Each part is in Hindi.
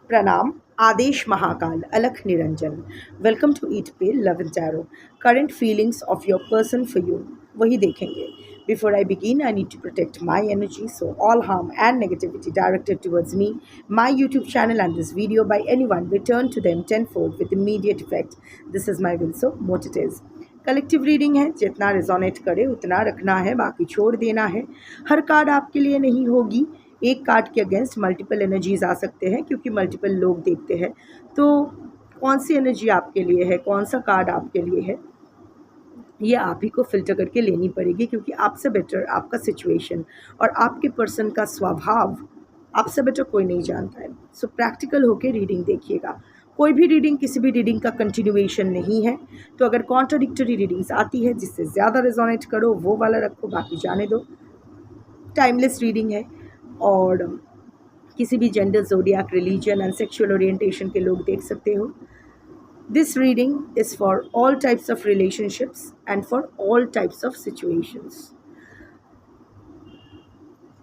Pranam, Adesh Mahakal, Alakh Niranjan. Welcome to Eat Pay Love and Tarot. Current feelings of your person for you. वही देखेंगे. Before I begin, I need to protect my energy, so all harm and negativity directed towards me, my YouTube channel, and this video by anyone return to them tenfold with immediate effect. This is my will, so what it is. Collective reading है, जितना रिजोनेट करे उतना रखना है, बाकी छोड़ देना है. हर कार्ड आपके लिए नहीं होगी. एक कार्ड के अगेंस्ट मल्टीपल एनर्जीज आ सकते हैं क्योंकि मल्टीपल लोग देखते हैं. तो कौन सी एनर्जी आपके लिए है, कौन सा कार्ड आपके लिए है, ये आप ही को फिल्टर करके लेनी पड़ेगी क्योंकि आपसे बेटर आपका सिचुएशन और आपके पर्सन का स्वभाव आपसे बेटर कोई नहीं जानता है. सो प्रैक्टिकल होके रीडिंग देखिएगा. कोई भी रीडिंग किसी भी रीडिंग का कंटिन्यूएशन नहीं है. तो अगर कॉन्ट्राडिक्टरी रीडिंग्स आती है जिससे ज़्यादा रिजोनेट करो वो वाला रखो, बाकी जाने दो. टाइमलेस रीडिंग है और किसी भी gender, zodiac, religion and sexual orientation के लोग देख सकते हो. This reading is for all types of relationships and for all types of situations.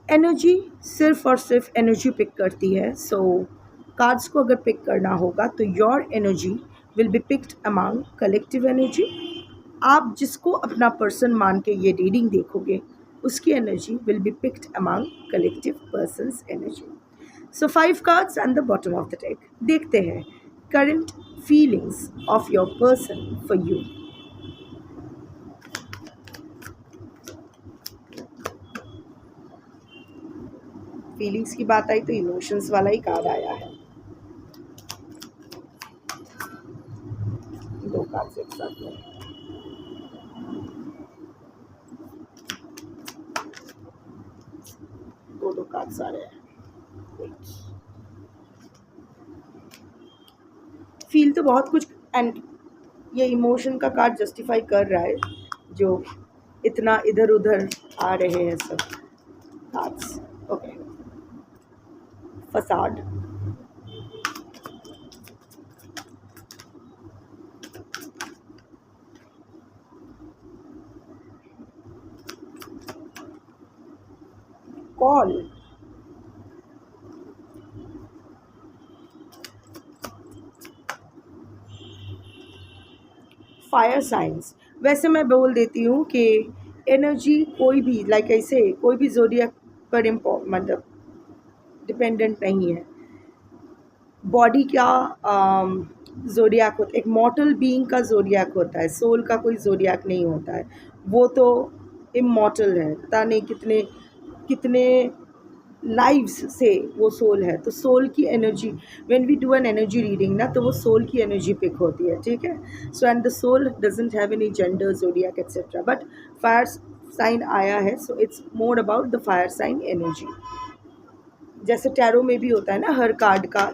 Energy सिर्फ और सिर्फ एनर्जी पिक करती है. सो कार्ड्स को अगर पिक करना होगा तो your energy will be picked among collective energy. आप जिसको अपना पर्सन मान के ये रीडिंग देखोगे उसकी energy will be picked among collective persons energy. So 5 cards and the bottom of the deck. देखते हैं current feelings of your person for you. Feelings की बात आई तो इमोशंस वाला ही कार्ड आया है. 2 कार्ड्स एक साथ में. दो कार्ड्स आ रहे हैं. फील तो बहुत कुछ एंड ये इमोशन का कार्ड जस्टिफाई कर रहा है जो इतना इधर उधर आ रहे हैं सब cards. Okay. Facade, call, fire science. वैसे मैं बोल देती हूँ कि एनर्जी कोई भी लाइक ऐसे कोई भी जोडियक पर मतलब डिपेंडेंट नहीं है. बॉडी का जोडियाक होता है, एक मॉर्टल बीइंग का जोडियाक होता है, सोल का कोई जोडियाक नहीं होता है. वो तो इमॉर्टल है, पता नहीं कितने कितने लाइव्स से वो सोल है. तो सोल की energy when we do an energy reading ना, तो वो सोल की एनर्जी पिक होती है. ठीक है. So and the soul doesn't have any gender, zodiac etcetera. But fire sign आया है so it's more about the fire sign energy. जैसे टैरो में भी होता है ना, हर कार्ड का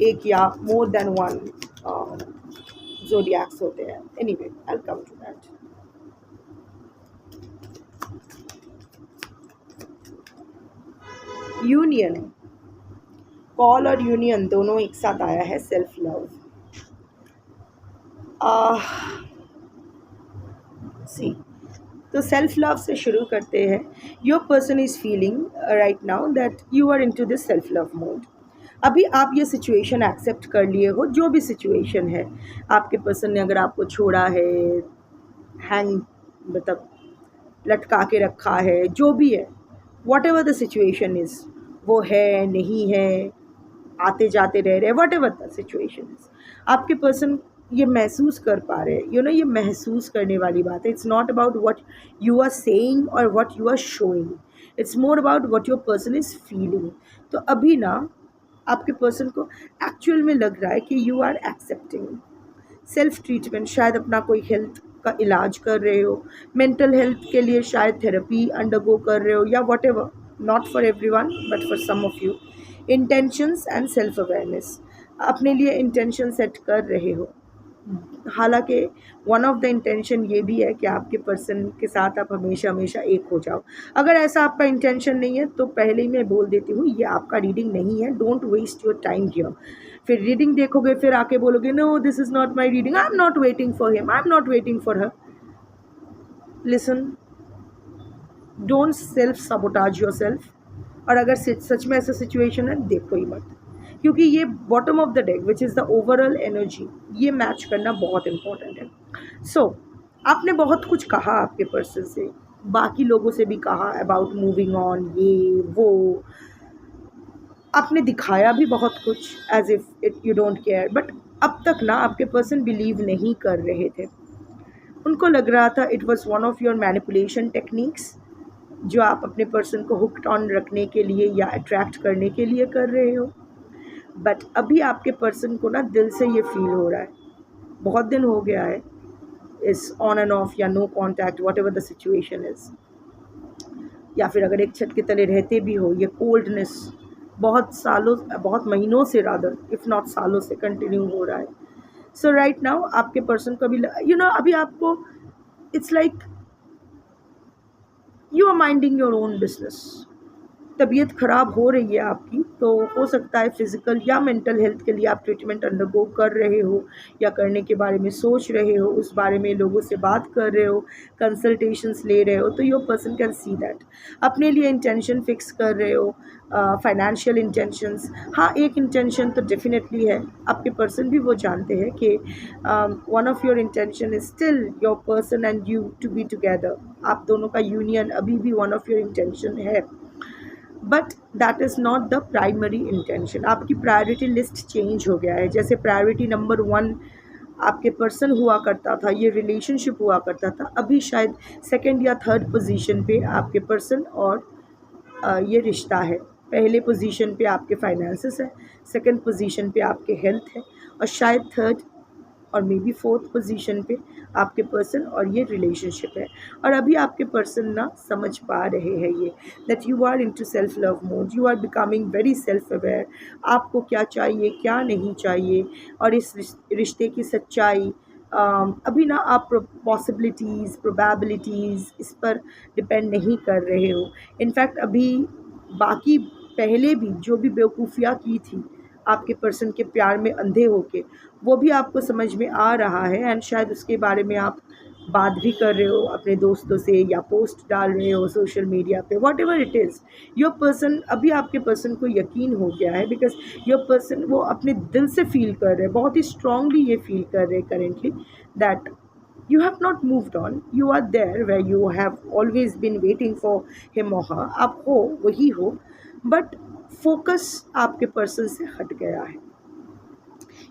एक या मोर देन वन जोडियाक्स होते हैं. Anyway I will come to that. Union, call और यूनियन दोनों एक साथ आया है. Self love. सी तो सेल्फ लव से शुरू करते हैं. Your person is feeling right now that you are into this self love mode. अभी आप ये सिचुएशन एक्सेप्ट कर लिए हो, जो भी सिचुएशन है. आपके पर्सन ने अगर आपको छोड़ा है, हैंग मतलब लटका के रखा है, जो भी है, what ever the situation is, वो है नहीं है, आते जाते रह रहे, what ever the situation is, आपके पर्सन ये महसूस कर पा रहे हैं. ये महसूस करने वाली बात है. It's not about what you are saying और what you are showing. It's more about what your person is feeling. तो अभी ना आपके पर्सन को एक्चुअल में लग रहा है कि you are accepting self treatment. शायद अपना कोई हेल्थ का इलाज कर रहे हो, मेंटल हेल्थ के लिए शायद थेरेपी अंडरगो कर रहे हो या whatever. Not for everyone but for some of you. Intentions and self awareness, अपने लिए इंटेंशन सेट कर रहे हो. हालांकि वन ऑफ द इंटेंशन ये भी है कि आपके पर्सन के साथ आप हमेशा हमेशा एक हो जाओ. अगर ऐसा आपका इंटेंशन नहीं है तो पहले ही मैं बोल देती हूँ ये आपका रीडिंग नहीं है. Don't waste your time here. फिर रीडिंग देखोगे, फिर आके बोलोगे no this is not my reading, I am not waiting for him, I am not waiting for her. Listen, don't self sabotage yourself. और अगर सच में ऐसा सिचुएशन है देखो ही मत, क्योंकि ये bottom of the deck which is the overall energy, ये मैच करना बहुत इंपॉर्टेंट है। सो आपने बहुत कुछ कहा आपके पर्सन से, बाकी लोगों से भी कहा अबाउट मूविंग ऑन, ये वो, आपने दिखाया भी बहुत कुछ as if it you don't care, but अब तक ना आपके पर्सन बिलीव नहीं कर रहे थे। उनको लग रहा था it was one of your manipulation techniques, जो आप अपने पर्सन को हुक्ड ऑन रखने के लिए या अट्रैक्ट करने के लिए कर रहे हो। बट अभी आपके पर्सन को ना दिल से ये फील हो रहा है, बहुत दिन हो गया है इस ऑन एंड ऑफ या no contact whatever the situation is, या फिर अगर एक छत के तले रहते भी हो, ये कोल्डनेस बहुत सालों, बहुत महीनों से रादर इफ़ नॉट सालों से कंटिन्यू हो रहा है। सो राइट नाउ आपके पर्सन को भी अभी आपको it's like you are minding your own business. तबीयत ख़राब हो रही है आपकी, तो हो सकता है फिज़िकल या मेंटल हेल्थ के लिए आप ट्रीटमेंट अंडरगो कर रहे हो या करने के बारे में सोच रहे हो, उस बारे में लोगों से बात कर रहे हो, कंसल्टेशंस ले रहे हो, तो your person can see that. अपने लिए इंटेंशन फिक्स कर रहे हो, फाइनेंशियल इंटेंशंस। हाँ, एक इंटेंशन तो डेफिनेटली है, आपके पर्सन भी वो जानते हैं कि one of your intention is still your person and you to be together. आप दोनों का यूनियन अभी भी वन ऑफ योर इंटेंशन है, but that is not the primary intention. आपकी प्रायोरिटी लिस्ट चेंज हो गया है। जैसे प्रायोरिटी नंबर 1 आपके पर्सन हुआ करता था, ये रिलेशनशिप हुआ करता था, अभी शायद सेकंड या थर्ड पोजीशन पे आपके पर्सन और ये रिश्ता है। पहले पोजीशन पे आपके फाइनेंसेस है, सेकंड पोजीशन पे आपके हेल्थ है, और शायद थर्ड और मे बी फोर्थ पोजीशन पे आपके पर्सन और ये रिलेशनशिप है। और अभी आपके पर्सन ना समझ पा रहे हैं ये that you are into self love mode, you are becoming very self aware. आपको क्या चाहिए, क्या नहीं चाहिए, और इस रिश्ते की सच्चाई अभी ना आप पॉसिबिलिटीज़, प्रोबेबिलिटीज़ इस पर डिपेंड नहीं कर रहे हो। इनफैक्ट अभी बाकी पहले भी जो भी बेवकूफ़ियाँ की थी आपके पर्सन के प्यार में अंधे होके, वो भी आपको समझ में आ रहा है, एंड शायद उसके बारे में आप बात भी कर रहे हो अपने दोस्तों से या पोस्ट डाल रहे हो सोशल मीडिया पे, what ever it is. Your person, अभी आपके पर्सन को यकीन हो गया है, बिकॉज योर पर्सन वो अपने दिल से फील कर रहे हैं, बहुत ही स्ट्रांगली ये फील कर रहे हैं currently that you have not moved on, you are there where you have always been waiting for him or her। आप हो, वही हो, बट फोकस आपके पर्सन से हट गया है।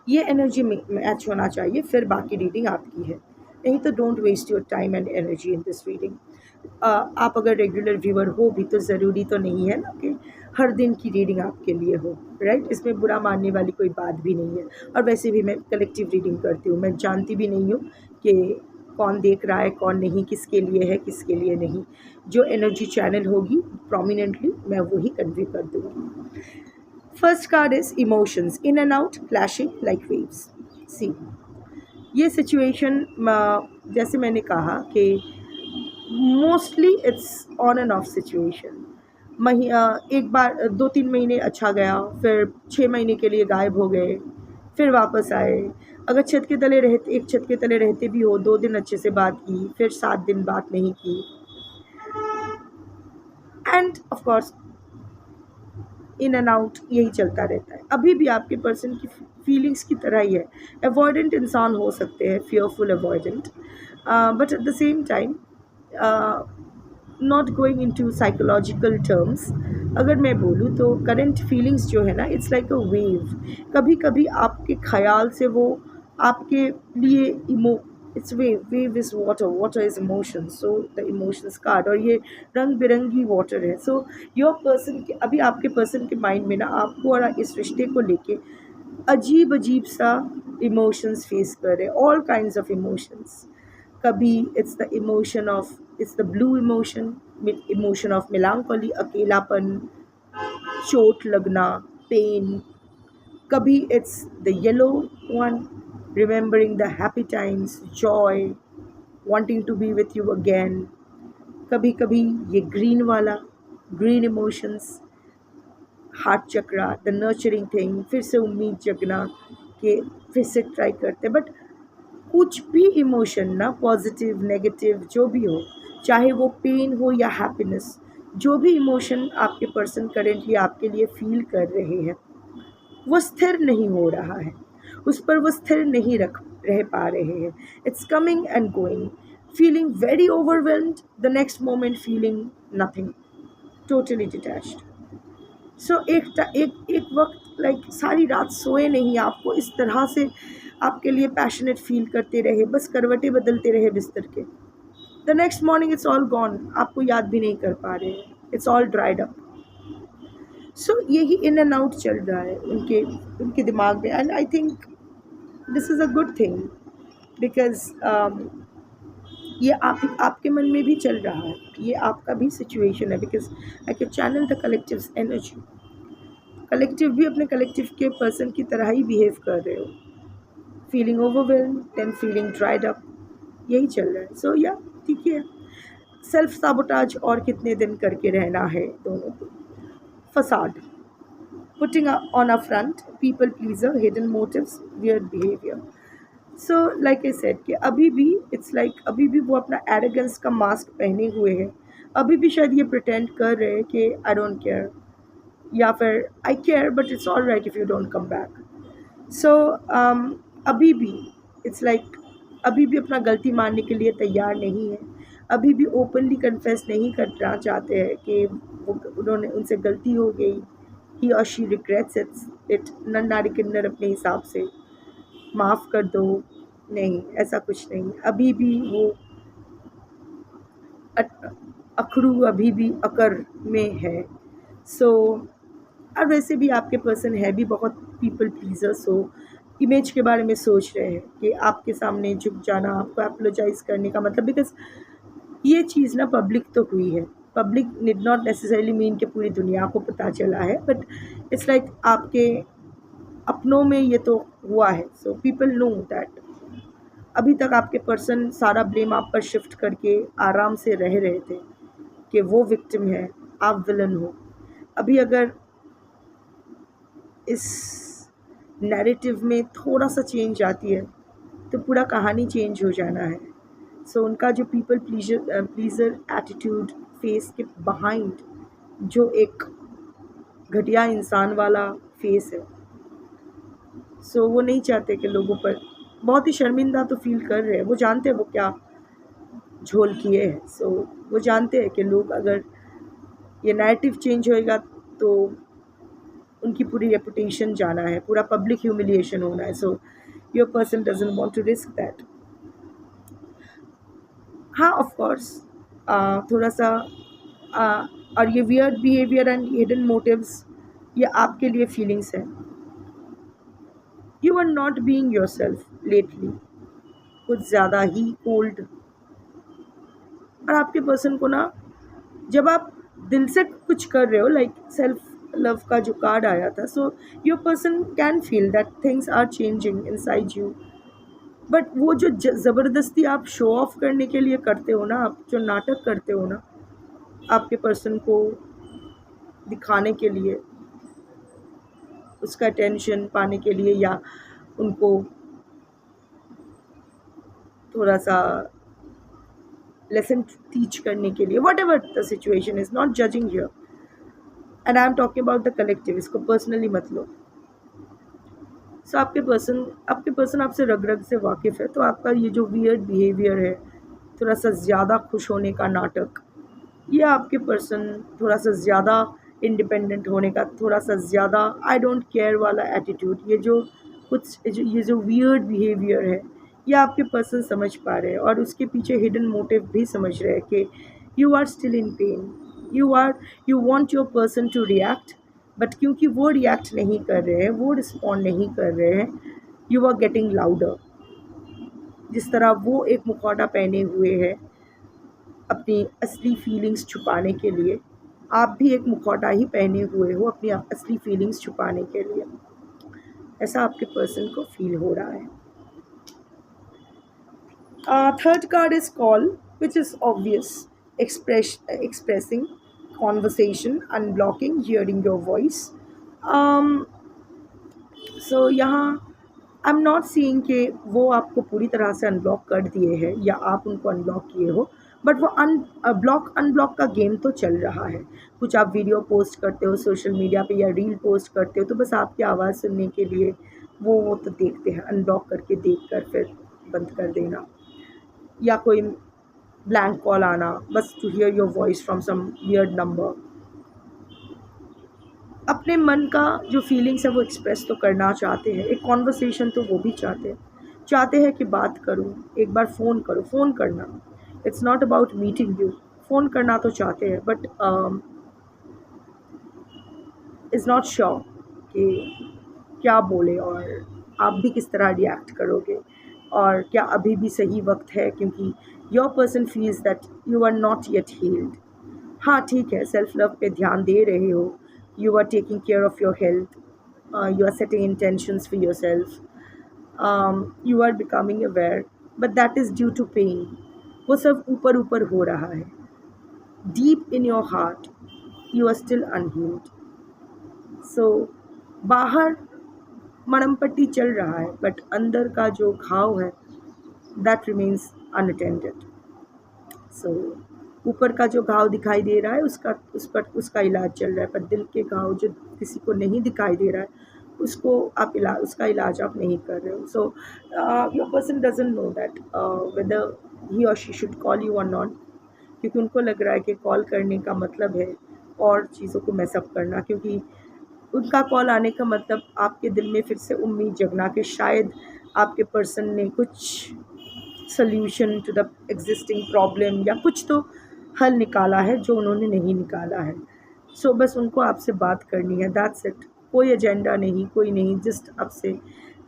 ये एनर्जी मैच होना चाहिए, फिर बाकी रीडिंग आपकी है, नहीं तो don't waste your time and energy in this reading. आप अगर रेगुलर व्यूअर हो भी तो ज़रूरी तो नहीं है ना कि हर दिन की रीडिंग आपके लिए हो, राइट। इसमें बुरा मानने वाली कोई बात भी नहीं है, और वैसे भी मैं कलेक्टिव रीडिंग करती हूँ, मैं जानती भी नहीं हूँ कि कौन देख रहा है, कौन नहीं, किसके लिए है, किसके लिए नहीं। जो एनर्जी चैनल होगी प्रोमिनेंटली मैं वही कन्वे कर दूँगी। First card is emotions, in and out, flashing like waves. See, ये सिचुएशन जैसे मैंने कहा कि mostly it's on and off situation. एक बार 2-3 महीने अच्छा गया, फिर 6 महीने के लिए गायब हो गए, फिर वापस आए। अगर एक छत के तले रहते भी हो, 2 दिन अच्छे से बात की, फिर 7 दिन बात नहीं की, and of course in and out यही चलता रहता है। अभी भी आपके पर्सन की फीलिंग्स की तरह ही है। अवॉइडेंट इंसान हो सकते हैं, fearful avoidant, but at the same time not going into psychological terms. अगर मैं बोलूँ तो करंट फीलिंग्स जो है ना, इट्स लाइक अ वेव। कभी कभी आपके ख्याल से वो आपके लिए it's wave is water is emotion, so the emotions card, और ये रंग बिरंगी वाटर है। सो योर पर्सन के, अभी आपके पर्सन के माइंड में ना आपको और इस रिश्ते को लेके अजीब अजीब सा इमोशंस फेस कर रहे हैं, ऑल काइंड्स ऑफ इमोशंस। कभी it's the blue emotion of melancholy, अकेलापन, चोट लगना, पेन। कभी it's the yellow one, remembering the happy times, joy, wanting to be with you again। कभी कभी ये ग्रीन वाला, green emotions, heart chakra, the nurturing thing, फिर से उम्मीद जगना कि फिर से ट्राई करते। बट कुछ भी इमोशन ना, पॉजिटिव नेगेटिव जो भी हो, चाहे वो पेन हो या हैप्पीनेस, जो भी इमोशन आपके पर्सन करेंटली आपके लिए फील कर रहे हैं, वो स्थिर नहीं हो रहा है, उस पर वो स्थिर नहीं रह पा रहे हैं। It's coming and going, feeling very overwhelmed, the next moment feeling nothing, totally detached. So एक वक्त लाइक सारी रात सोए नहीं, आपको इस तरह से आपके लिए पैशनेट फील करते रहे, बस करवटें बदलते रहे बिस्तर के। The next morning it's all gone, आपको याद भी नहीं कर पा रहे, इट्स ऑल ड्राइड अप। सो यही इन एंड आउट चल रहा है उनके उनके दिमाग में, and I think this is a good thing, because ये आपके मन में भी चल रहा है, ये आपका भी सिचुएशन है, because I can channel the collective energy. Collective भी अपने कलेक्टिव के पर्सन की तरह ही बिहेव कर रहे हो, feeling overwhelm than feeling dried up, यही चल रहा है। सो या ठीक है, सेल्फ साबोटाज और कितने दिन करके रहना है दोनों को। Facade, putting on a front, people pleaser, hidden motives, weird behaviour. So like I said कि अभी भी इट्स लाइक अभी भी वो अपना एरोगेंस का मास्क पहने हुए हैं, अभी भी शायद ये प्रिटेंड कर रहे हैं कि आई डोंट केयर, या फिर I care but it's all right if you don't come back. So अभी भी इट्स लाइक अभी भी अपना गलती मानने के लिए तैयार नहीं है, अभी भी ओपनली कन्फेस नहीं करना चाहते हैं कि वो उन्होंने उनसे गलती हो गई, ही और शी रिग्रेट्स इट नर नारी किन्नर अपने हिसाब से, माफ़ कर दो, नहीं ऐसा कुछ नहीं, अभी भी वो अखरू अभी भी अकर में है। सो और वैसे भी आपके पर्सन है भी बहुत पीपल प्लीजर्स, हो इमेज के बारे में सोच रहे हैं कि आपके सामने झुक जाना, आपको एपोलोजाइज़ करने का मतलब, बिकॉज ये चीज़ ना पब्लिक तो हुई है, public need not necessarily mean कि पूरी दुनिया को पता चला है, बट इट्स लाइक आपके अपनों में ये तो हुआ है। सो पीपल नो दैट अभी तक आपके पर्सन सारा ब्लेम आप पर शिफ्ट करके आराम से रह रहे थे कि वो विक्टिम है, आप विलन हो। अभी अगर इस नैरेटिव में थोड़ा सा चेंज आती है तो पूरा कहानी चेंज हो जाना है। सो उनका जो पीपल प्लीज़र एटीट्यूड फेस के बिहाइंड जो एक घटिया इंसान वाला फेस है, सो वो नहीं चाहते कि लोगों पर, बहुत ही शर्मिंदा तो फील कर रहे हैं, वो जानते हैं वो क्या झोल किए हैं। सो वो जानते हैं कि लोग अगर ये नैरेटिव चेंज होएगा तो उनकी पूरी रेपुटेशन जाना है, पूरा पब्लिक ह्यूमिलिएशन होना है। So your person doesn't want to risk that. हाँ ऑफ कोर्स थोड़ा सा और ये weird behaviour and hidden motives ये आपके लिए फीलिंग्स हैं। You are not being yourself lately, कुछ ज़्यादा ही कोल्ड, और आपके पर्सन को ना जब आप दिल से कुछ कर रहे हो, लाइक सेल्फ लव का जो कार्ड आया था, so your person can feel that things are changing inside you, but वो जो ज़बरदस्ती आप शो ऑफ करने के लिए करते हो ना, आप जो नाटक करते हो ना आपके पर्सन को दिखाने के लिए, उसका अटेंशन पाने के लिए, या उनको थोड़ा सा लेसन टीच करने के लिए, what ever the situation is, not judging here, and I am talking about the collective, इसको पर्सनली मत लो। सो आपके पर्सन आपसे रग रग से वाकिफ़ है, तो आपका ये जो वियर्ड बिहेवियर है, थोड़ा सा ज़्यादा खुश होने का नाटक, ये आपके पर्सन थोड़ा सा ज़्यादा इंडिपेंडेंट होने का, थोड़ा सा ज़्यादा आई डोंट केयर वाला एटीट्यूड, ये जो वियर्ड बिहेवियर है, ये आपके पर्सन समझ पा रहे हैं, और उसके पीछे हिडन मोटिव भी समझ रहे हैं कि you are still in pain, you want your person to react, but क्योंकि वो रिएक्ट नहीं कर रहे हैं, वो रिस्पॉन्ड नहीं कर रहे हैं, यू आर गेटिंग लाउडर। जिस तरह वो एक मुखौटा पहने हुए हैं अपनी असली फीलिंग्स छुपाने के लिए, आप भी एक मुखौटा ही पहने हुए हो अपनी असली फीलिंग्स छुपाने के लिए, ऐसा आपके पर्सन को फील हो रहा है। Third card is call, which is obvious, expressing conversation, unblocking, hearing your voice. So यहाँ आई एम नॉट सीइंग कि वो आपको पूरी तरह से अनब्लॉक कर दिए हैं या आप उनको अनब्लॉक किए हो, बट वो ब्लॉक अनब्लॉक का गेम तो चल रहा है। कुछ आप वीडियो पोस्ट करते हो सोशल मीडिया पे या रील पोस्ट करते हो तो बस आपकी आवाज़ सुनने के लिए वो तो देखते हैं, अनब्लॉक करके देख कर फिर बंद कर देना, या कोई ब्लैंक कॉल आना बस to hear your voice from some weird number. अपने मन का जो फीलिंग्स है वो एक्सप्रेस तो करना चाहते हैं, एक कॉन्वर्सेशन तो वो भी चाहते हैं कि बात करूं, एक बार फ़ोन करो, फ़ोन करना, it's not about meeting you, phone करना तो चाहते हैं बट इज़ नॉट श्योर कि क्या बोले और आप भी किस तरह रिएक्ट करोगे और क्या अभी भी सही वक्त है, क्योंकि your person feels that you are not yet healed. हाँ ठीक है, सेल्फ लव पे ध्यान दे रहे हो, you are taking care of your health, you are setting intentions for yourself, you are becoming aware, but that is due to pain. वो सब ऊपर ऊपर हो रहा है, deep in your heart you are still unhealed. So बाहर मरहम पट्टी चल रहा है बट अंदर का जो घाव है दैट रिमेन्स अनअटेंडेड। सो ऊपर का जो घाव दिखाई दे रहा है उसका इलाज चल रहा है, पर दिल के घाव जो किसी को नहीं दिखाई दे रहा है उसका इलाज आप नहीं कर रहे हो। सो your person doesn't know that whether ही और शी शुड कॉल यू और नॉट, क्योंकि उनको लग रहा है कि कॉल करने का मतलब है और चीज़ों को मैसअप करना, क्योंकि उनका कॉल आने का मतलब आपके दिल में फिर से उम्मीद जगना कि शायद आपके पर्सन ने कुछ solution to the existing problem या कुछ तो हल निकाला है जो उन्होंने नहीं निकाला है। सो बस उनको आपसे बात करनी है, दैट्स इट। कोई एजेंडा नहीं, कोई नहीं, जस्ट आपसे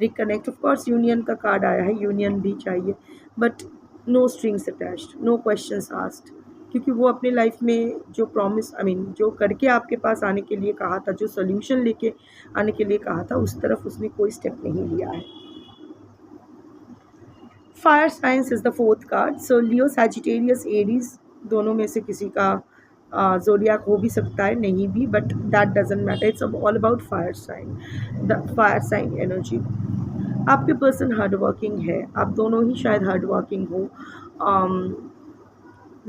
रिकनेक्ट। ऑफ कोर्स यूनियन का कार्ड आया है, यूनियन भी चाहिए but no strings attached, no questions asked, क्योंकि वो अपने लाइफ में जो प्रॉमिस जो करके आपके पास आने के लिए कहा था, जो सोल्यूशन लेके आने के लिए कहा था, उस तरफ उसने कोई स्टेप नहीं लिया है। Fire science is the fourth card. So Leo, Sagittarius, Aries, दोनों में से किसी का ज़ोडियाक हो भी सकता है, नहीं भी, but that doesn't matter, it's all about fire sign, the fire sign energy. आपके पर्सन हार्ड वर्किंग है, आप दोनों ही शायद हार्ड वर्किंग हो,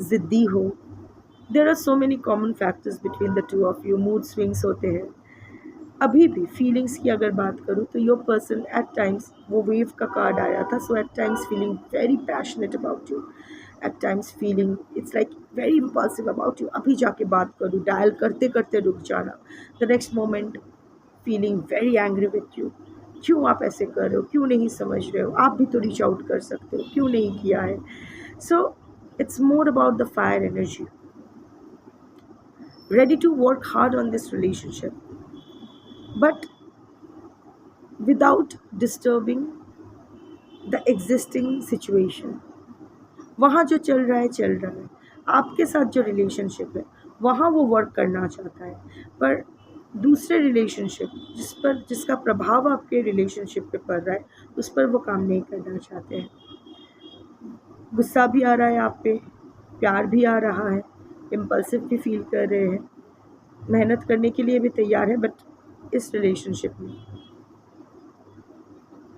ज़िद्दी हो। There are so many common factors between the two of you, mood swings होते हैं। अभी भी फीलिंग्स की अगर बात करूँ तो योर पर्सन एट टाइम्स, वो वेव का कार्ड आया था, so at times feeling very passionate about you, at times feeling it's like very impulsive about you, अभी जाके बात करूँ, डायल करते करते रुक जाना, the next moment feeling very angry with you, क्यों आप ऐसे कर रहे हो, क्यों नहीं समझ रहे हो, आप भी तो रीच आउट कर सकते हो, क्यों नहीं किया है। So it's more about the fire energy, ready to work hard on this relationship but without disturbing the existing situation। वहाँ जो चल रहा है, आपके साथ जो रिलेशनशिप है वहाँ वो वर्क करना चाहता है, पर दूसरे रिलेशनशिप जिसका प्रभाव आपके रिलेशनशिप पे पड़ रहा है उस पर वो काम नहीं करना चाहते हैं। गुस्सा भी आ रहा है आप पे, प्यार भी आ रहा है, इम्पल्सिव भी फील कर रहे हैं, मेहनत करने के लिए भी तैयार है, बट इस रिलेशनशिप में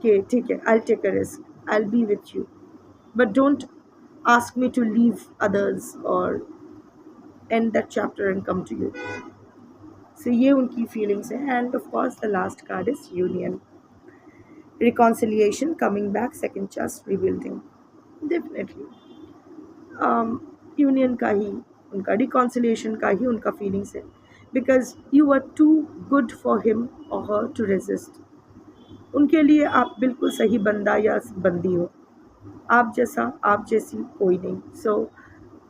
कि ठीक है, I take a risk, I be with you, but don't ask me to leave others और end that chapter and come to you. So ये उनकी फीलिंग्स है। And of course the last card is union, reconciliation, coming back, second chance, rebuilding. Definitely union का ही उनका, रिकॉन्सिलिएशन का ही उनका फीलिंग्स है, because you are too good for him और हर टू रेजिस्ट। उनके लिए आप बिल्कुल सही बंदा या बंदी हो, आप जैसी कोई नहीं। सो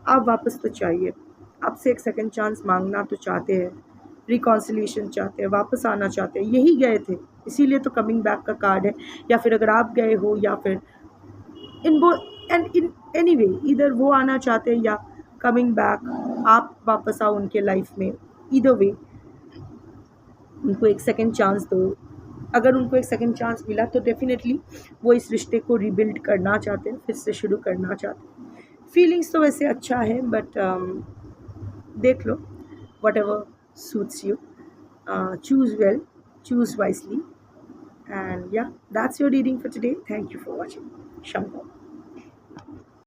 आप वापस तो चाहिए, आपसे एक सेकंड चांस मांगना तो चाहते हैं, रिकॉन्सिलिएशन चाहते हैं, वापस आना चाहते हैं, यही गए थे, इसीलिए तो कमिंग बैक का कार्ड है। या फिर अगर आप गए हो या फिर इन वो एंड इन एनी वे, इधर वो आना चाहते हैं या कमिंग बैक आप वापस आओ उनके लाइफ में, ईदर वे उनको एक सेकंड चांस दो। अगर उनको एक सेकंड चांस मिला तो डेफिनेटली वो इस रिश्ते को रिबिल्ड करना चाहते हैं, फिर से शुरू करना चाहते हैं। फीलिंग्स तो वैसे अच्छा है बट देख लो, whatever suits you, choose well, choose wisely, and yeah that's your reading for today. Thank you for watching. Shambhu.